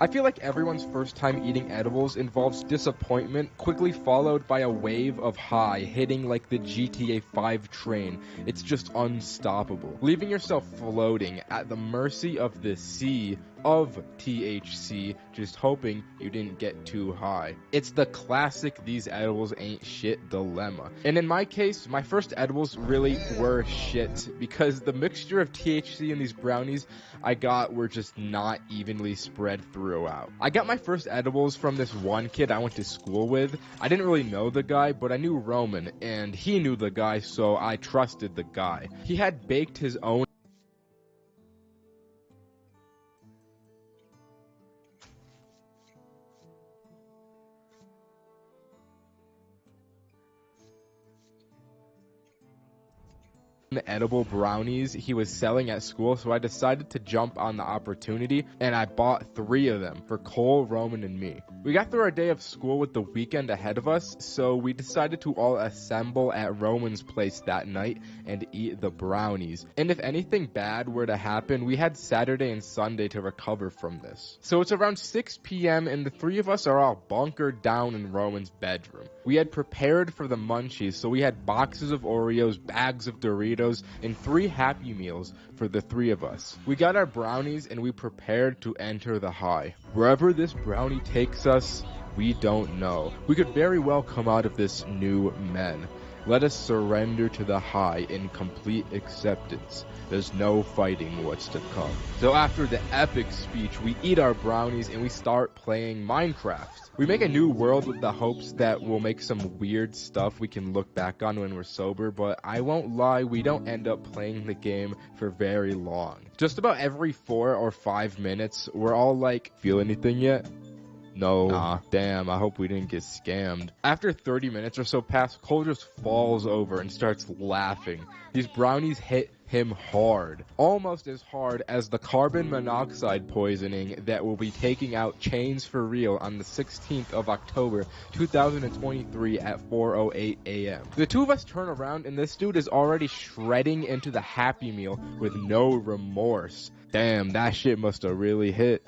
I feel like everyone's first time eating edibles involves disappointment, quickly followed by a wave of high, hitting like the GTA 5 train. It's just unstoppable, leaving yourself floating at the mercy of the sea of THC, just hoping you didn't get too high. It's the classic these edibles ain't shit dilemma. And in my case, my first edibles really were shit, because the mixture of THC in these brownies I got were just not evenly spread throughout. I got my first edibles from this one kid I went to school with. I didn't really know the guy, but I knew Roman, and he knew the guy, so I trusted the guy. He had baked his own edible brownies he was selling at school, so I decided to jump on the opportunity, and I bought 3 of them for Cole, Roman, and me. We got through our day of school with the weekend ahead of us, so we decided to all assemble at Roman's place that night and eat the brownies. And if anything bad were to happen, we had Saturday and Sunday to recover from this. So it's around 6 p.m. and the 3 of us are all bunkered down in Roman's bedroom. We had prepared for the munchies, so we had boxes of Oreos, bags of Doritos, and 3 Happy Meals for the 3 of us. We got our brownies and we prepared to enter the high. Wherever this brownie takes us, we don't know. We could very well come out of this new men. Let us surrender to the high in complete acceptance. There's no fighting what's to come. So after the epic speech, we eat our brownies and we start playing Minecraft. We make a new world with the hopes that we'll make some weird stuff we can look back on when we're sober, but I won't lie, we don't end up playing the game for very long. Just about every 4 or 5 minutes, we're all like, feel anything yet? No. Nah. Damn, I hope we didn't get scammed. After 30 minutes or so pass, Cole just falls over and starts laughing. These brownies hit him hard. Almost as hard as the carbon monoxide poisoning that will be taking out Chains for Real on the 16th of October, 2023 at 4:08 a.m. The 2 of us turn around and this dude is already shredding into the Happy Meal with no remorse. Damn, that shit must have really hit.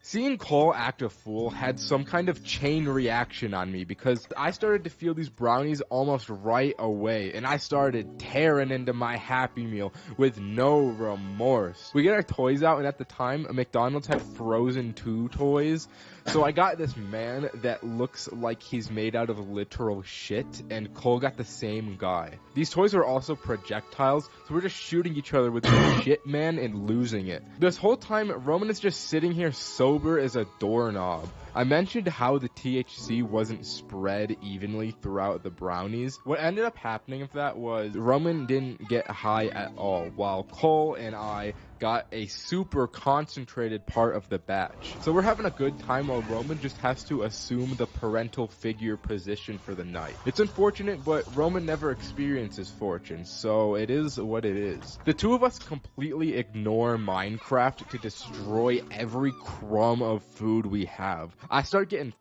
Seeing Cole act a fool had some kind of chain reaction on me, because I started to feel these brownies almost right away, and I started tearing into my Happy Meal with no remorse. We get our toys out, and at the time, McDonald's had Frozen 2 toys, so I got this man that looks like he's made out of literal shit, and Cole got the same guy. These toys are also projectiles, so we're just shooting each other with the shit man and losing it. This whole time, Roman is just sitting here sober as a doorknob. I mentioned how the THC wasn't spread evenly throughout the brownies. What ended up happening with that was Roman didn't get high at all, while Cole and I got a super concentrated part of the batch. So we're having a good time while Roman just has to assume the parental figure position for the night. It's unfortunate, but Roman never experiences fortune, so it is what it is. The 2 of us completely ignore Minecraft to destroy every crumb of food we have. I start getting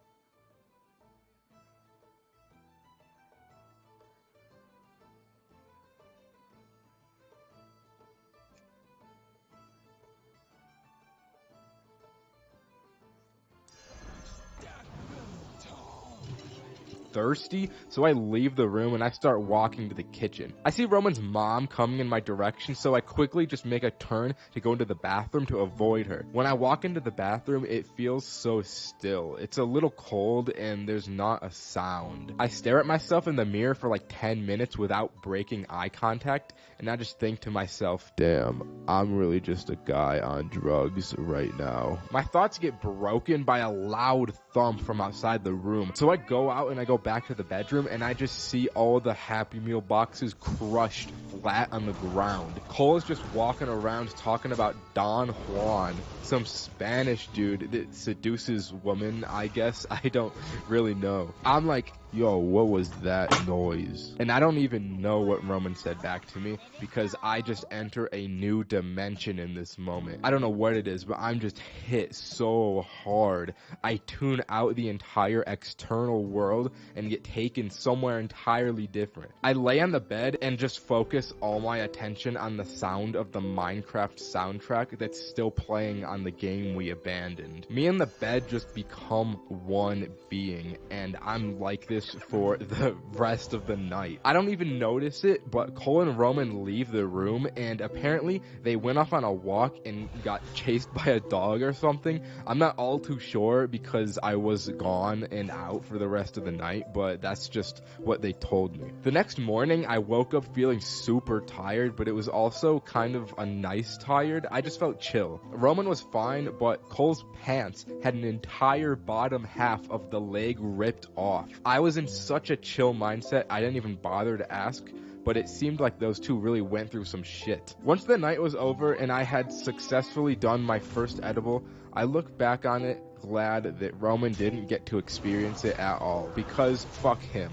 thirsty, so I leave the room and I start walking to the kitchen. I see Roman's mom coming in my direction, so I quickly just make a turn to go into the bathroom to avoid her. When I walk into the bathroom, it feels so still. It's a little cold and there's not a sound. I stare at myself in the mirror for like 10 minutes without breaking eye contact, and I just think to myself, damn, I'm really just a guy on drugs right now. My thoughts get broken by a loud thump from outside the room, so I go out and I go back to the bedroom, and I just see all the Happy Meal boxes crushed flat on the ground. Cole is just walking around talking about Don Juan, some Spanish dude that seduces women, I guess. I don't really know. I'm like, yo, what was that noise? And I don't even know what Roman said back to me, because I just enter a new dimension in this moment. I don't know what it is, but I'm just hit so hard. I tune out the entire external world, and get taken somewhere entirely different. I lay on the bed and just focus all my attention on the sound of the Minecraft soundtrack that's still playing on the game we abandoned. Me and the bed just become one being, and I'm like this for the rest of the night. I don't even notice it, but Cole and Roman leave the room, and apparently they went off on a walk and got chased by a dog or something. I'm not all too sure because I was gone and out for the rest of the night, but that's just what they told me. The next morning, I woke up feeling super tired, but it was also kind of a nice tired. I just felt chill. Roman was fine, but Cole's pants had an entire bottom half of the leg ripped off. I was in such a chill mindset, I didn't even bother to ask, but it seemed like those two really went through some shit. Once the night was over and I had successfully done my first edible, I look back on it glad that Roman didn't get to experience it at all, because fuck him.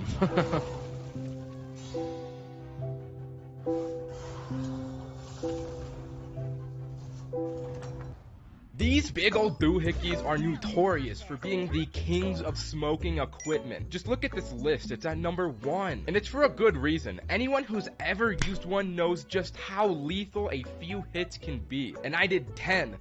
These big old doohickeys are notorious for being the kings of smoking equipment. Just look at this list, it's at number 1. And it's for a good reason. Anyone who's ever used one knows just how lethal a few hits can be. And I did 10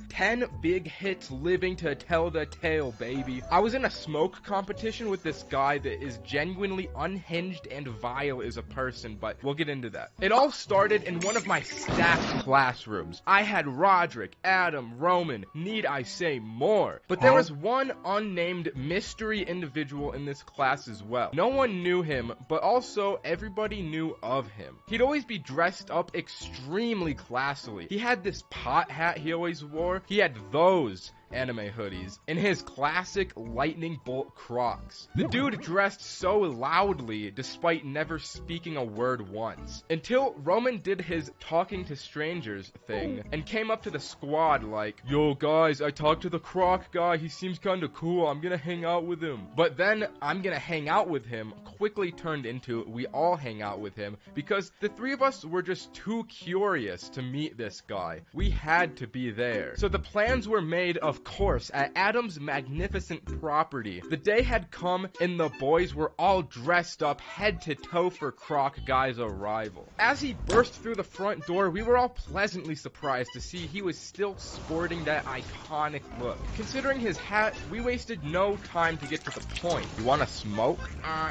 big hits living to tell the tale, baby. I was in a smoke competition with this guy that is genuinely unhinged and vile as a person, but we'll get into that. It all started in one of my stacked classrooms. I had Roderick, Adam, Roman, need I say more? But there was one unnamed mystery individual in this class as well. No one knew him, but also everybody knew of him. He'd always be dressed up extremely classily. He had this pot hat he always wore. He had those anime hoodies and his classic lightning bolt Crocs. The dude dressed so loudly despite never speaking a word once, until Roman did his talking to strangers thing and came up to the squad like, "Yo guys, I talked to the Croc guy, he seems kinda cool, I'm gonna hang out with him." But then "I'm gonna hang out with him" quickly turned into "we all hang out with him," because the three of us were just too curious to meet this guy. We had to be there. So the plans were made, of course, at Adam's magnificent property. The day had come and the boys were all dressed up head to toe for Croc Guy's arrival. As he burst through the front door, we were all pleasantly surprised to see he was still sporting that iconic look. Considering his hat, we wasted no time to get to the point. "You wanna smoke?"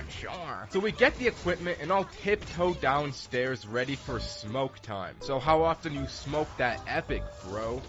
Sure. So we get the equipment and all tiptoe downstairs ready for smoke time. "So how often you smoke that epic, bro?"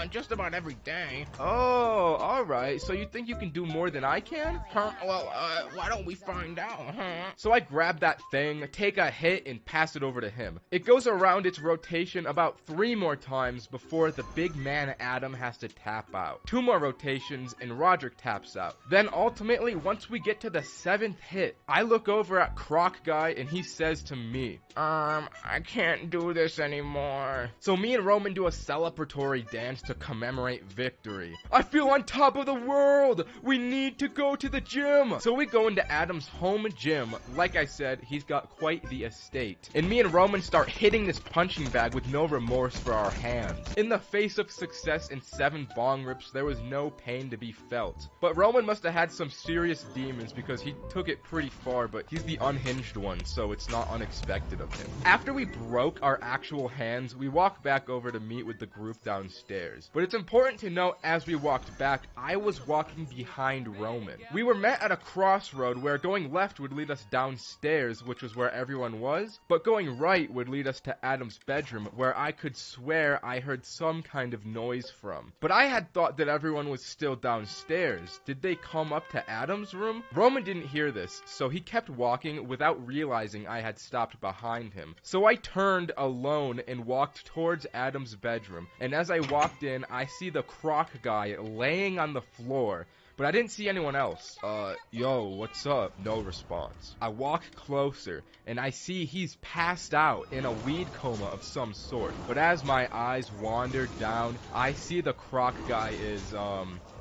Just about every day." "Oh, alright, so you think you can do more than I can?" Well, why don't we find out, So I grab that thing, take a hit, and pass it over to him. It goes around its rotation about 3 more times before the big man Adam has to tap out. 2 more rotations, and Roderick taps out. Then ultimately, once we get to the 7th hit, I look over at Croc Guy, and he says to me, I can't do this anymore." So me and Roman do a celebratory dance to commemorate victory. "I feel on top of the world! We need to go to the gym!" So we go into Adam's home gym. Like I said, he's got quite the estate. And me and Roman start hitting this punching bag with no remorse for our hands. In the face of success and 7 bong rips, there was no pain to be felt. But Roman must have had some serious demons because he took it pretty far, but he's the unhinged one, so it's not unexpected of him. After we broke our actual hands, we walk back over to meet with the group downstairs. But it's important to note, as we walked back, I was walking behind Roman. We were met at a crossroad where going left would lead us downstairs, which was where everyone was, but going right would lead us to Adam's bedroom, where I could swear I heard some kind of noise from. But I had thought that everyone was still downstairs. Did they come up to Adam's room? Roman didn't hear this, so he kept walking without realizing I had stopped behind him. So I turned alone and walked towards Adam's bedroom, and as I walked in, I see the Croc Guy laying on the floor, but I didn't see anyone else. Yo, what's up?" No response. I walk closer, and I see he's passed out in a weed coma of some sort. But as my eyes wander down, I see the Croc Guy is,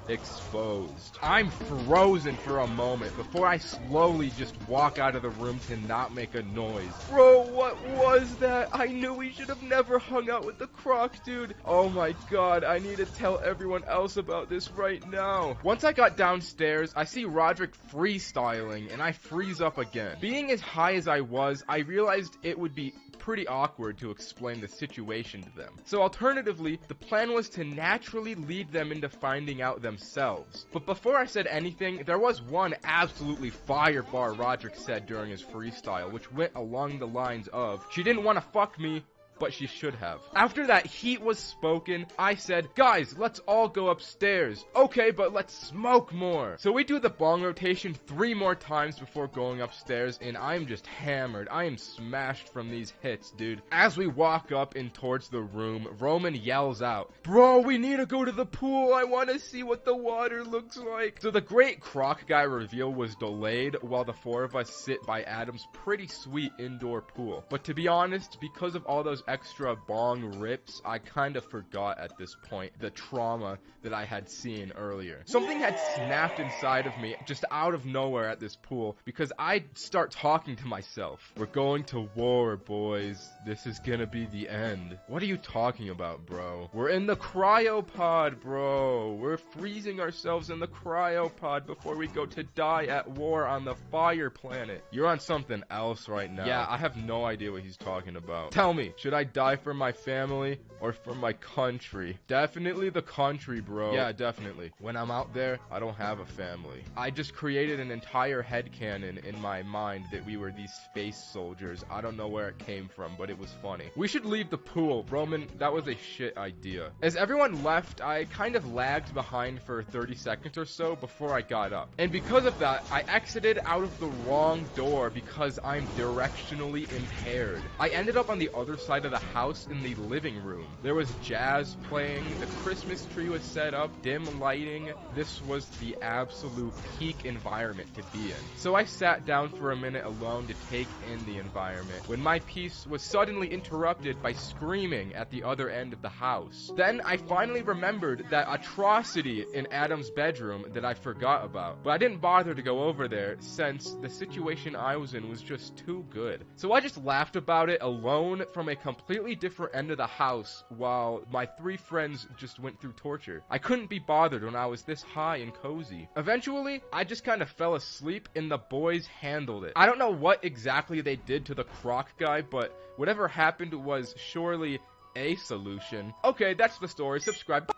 Exposed. I'm frozen for a moment before I slowly just walk out of the room to not make a noise. Bro, what was that? I knew we should have never hung out with the Croc dude. Oh my god, I need to tell everyone else about this right now. Once I got downstairs, I see Roderick freestyling and I freeze up again. Being as high as I was, I realized it would be pretty awkward to explain the situation to them. So alternatively, the plan was to naturally lead them into finding out themselves. But before I said anything, there was one absolutely fire bar Roderick said during his freestyle, which went along the lines of, "She didn't want to fuck me, but she should have." After that heat was spoken, I said, "Guys, let's all go upstairs." "Okay, but let's smoke more." So we do the bong rotation 3 more times before going upstairs, and I'm just hammered. I am smashed from these hits, dude. As we walk up and towards the room, Roman yells out, "Bro, we need to go to the pool. I want to see what the water looks like." So the great Croc guy reveal was delayed while the 4 of us sit by Adam's pretty sweet indoor pool. But to be honest, because of all those extra bong rips, I kind of forgot at this point the trauma that I had seen earlier. Something had snapped inside of me just out of nowhere at this pool because I'd start talking to myself. "We're going to war, boys. This is gonna be the end." "What are you talking about, bro?" "We're in the cryopod, bro. We're freezing ourselves in the cryopod before we go to die at war on the fire planet." "You're on something else right now." "Yeah, I have no idea what he's talking about." "Tell me, should I die for my family or for my country?" "Definitely the country, bro." "Yeah, definitely. When I'm out there, I don't have a family." I just created an entire headcanon in my mind that we were these space soldiers. I don't know where it came from, but it was funny. "We should leave the pool. Roman, that was a shit idea." As everyone left, I kind of lagged behind for 30 seconds or so before I got up. And because of that, I exited out of the wrong door because I'm directionally impaired. I ended up on the other side of the house in the living room. There was jazz playing, the Christmas tree was set up, dim lighting. This was the absolute peak environment to be in. So I sat down for a minute alone to take in the environment when my peace was suddenly interrupted by screaming at the other end of the house. Then I finally remembered that atrocity in Adam's bedroom that I forgot about, but I didn't bother to go over there since the situation I was in was just too good. So I just laughed about it alone from a completely different end of the house while my 3 friends just went through torture. I couldn't be bothered when I was this high and cozy. Eventually, I just kind of fell asleep and the boys handled it. I don't know what exactly they did to the Croc guy, but whatever happened was surely a solution. Okay, that's the story. Subscribe.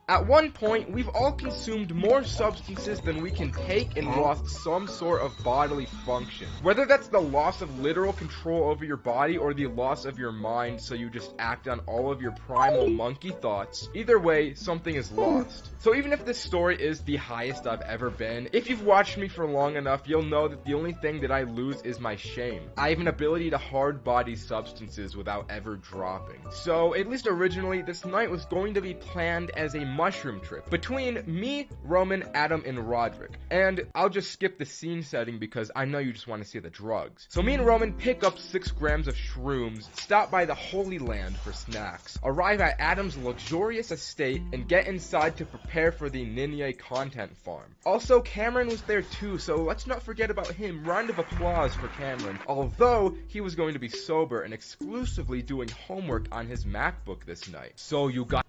At one point, we've all consumed more substances than we can take and lost some sort of bodily function. Whether that's the loss of literal control over your body or the loss of your mind so you just act on all of your primal monkey thoughts, either way, something is lost. So even if this story is the highest I've ever been, if you've watched me for long enough, you'll know that the only thing that I lose is my shame. I have an ability to hard body substances without ever dropping. So, at least originally, this night was going to be planned as a mushroom trip between me, Roman, Adam, and Roderick. And I'll just skip the scene setting because I know you just want to see the drugs. So me and Roman pick up 6 grams of shrooms, stop by the Holy Land for snacks, arrive at Adam's luxurious estate, and get inside to prepare for the Ninja content farm. Also, Cameron was there too, so let's not forget about him. Round of applause for Cameron, although he was going to be sober and exclusively doing homework on his MacBook this night. So you got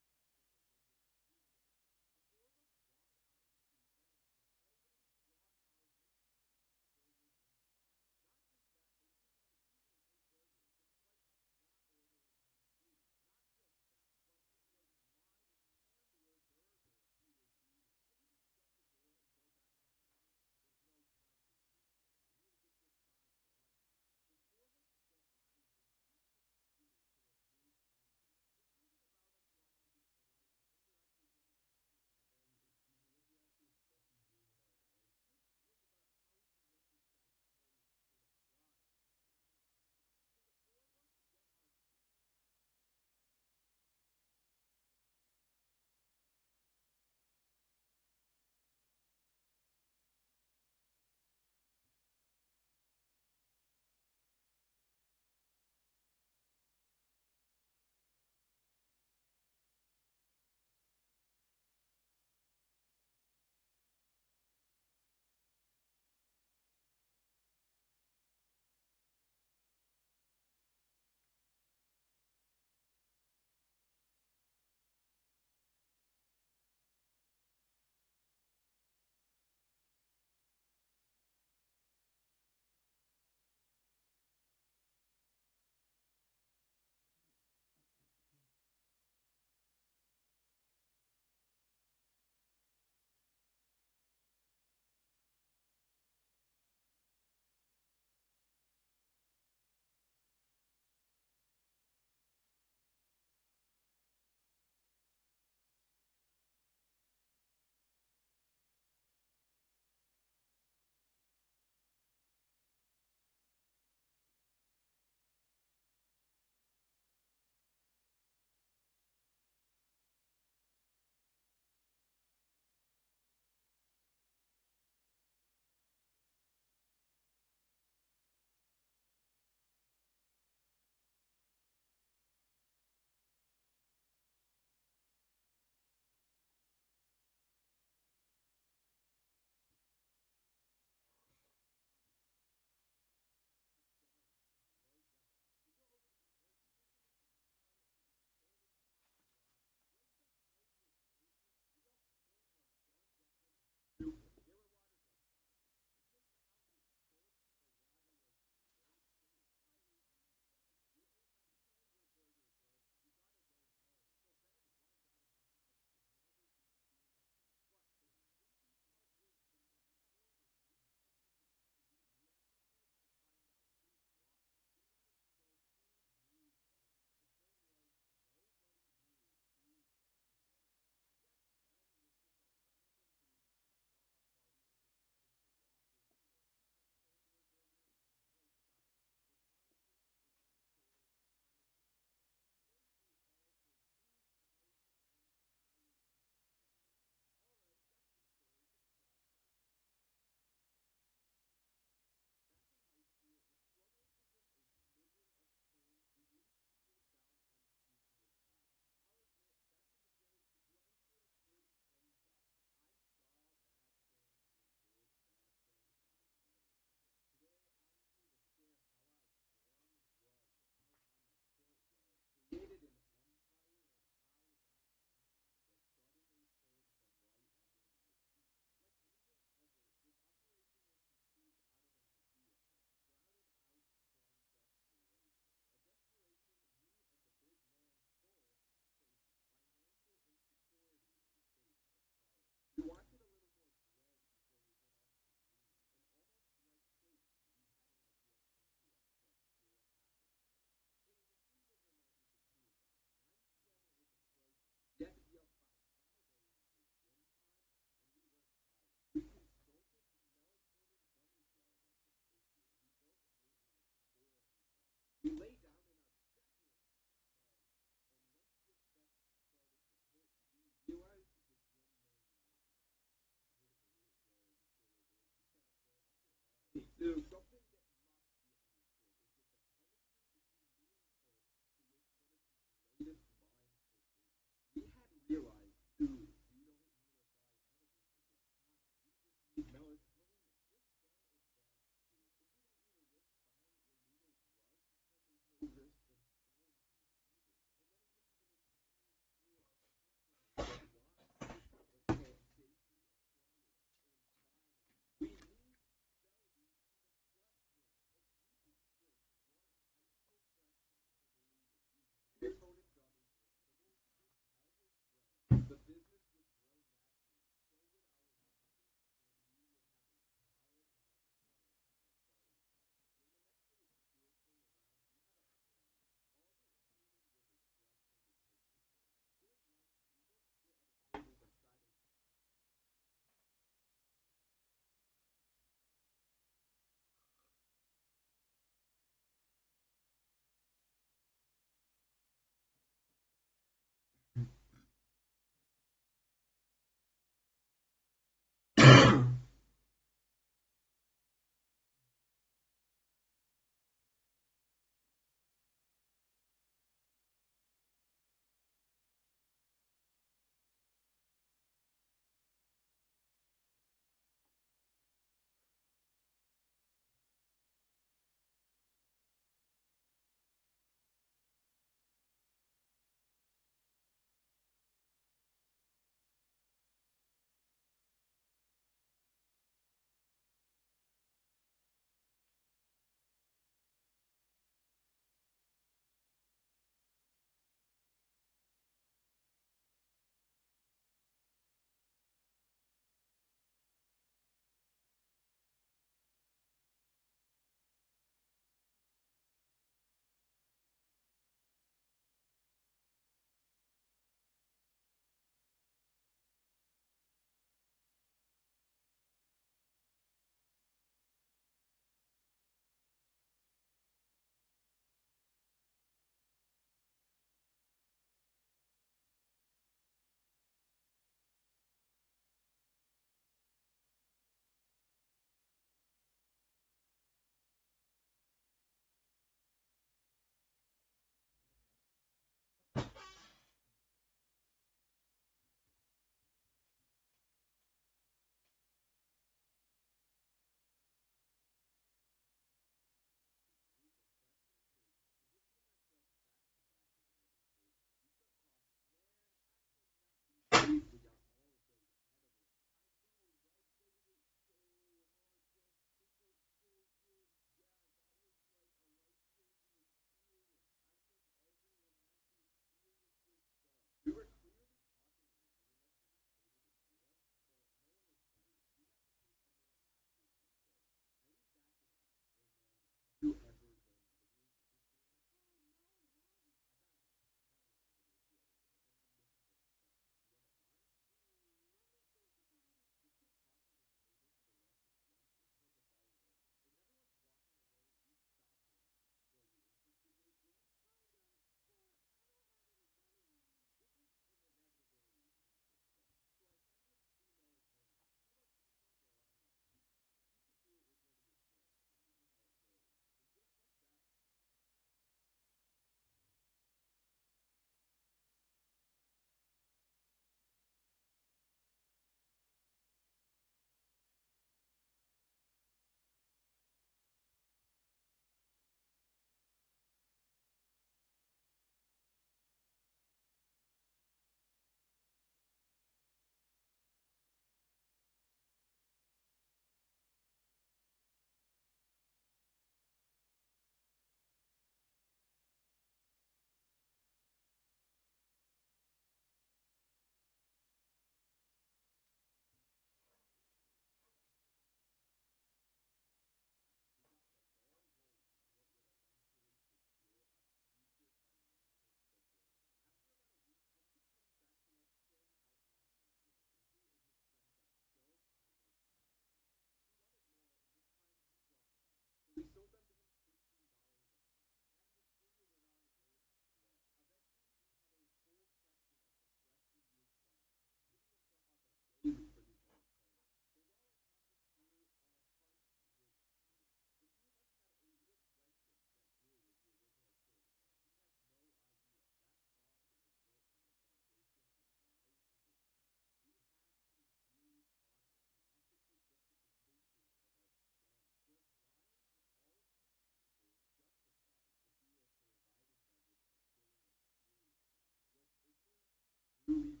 Ruby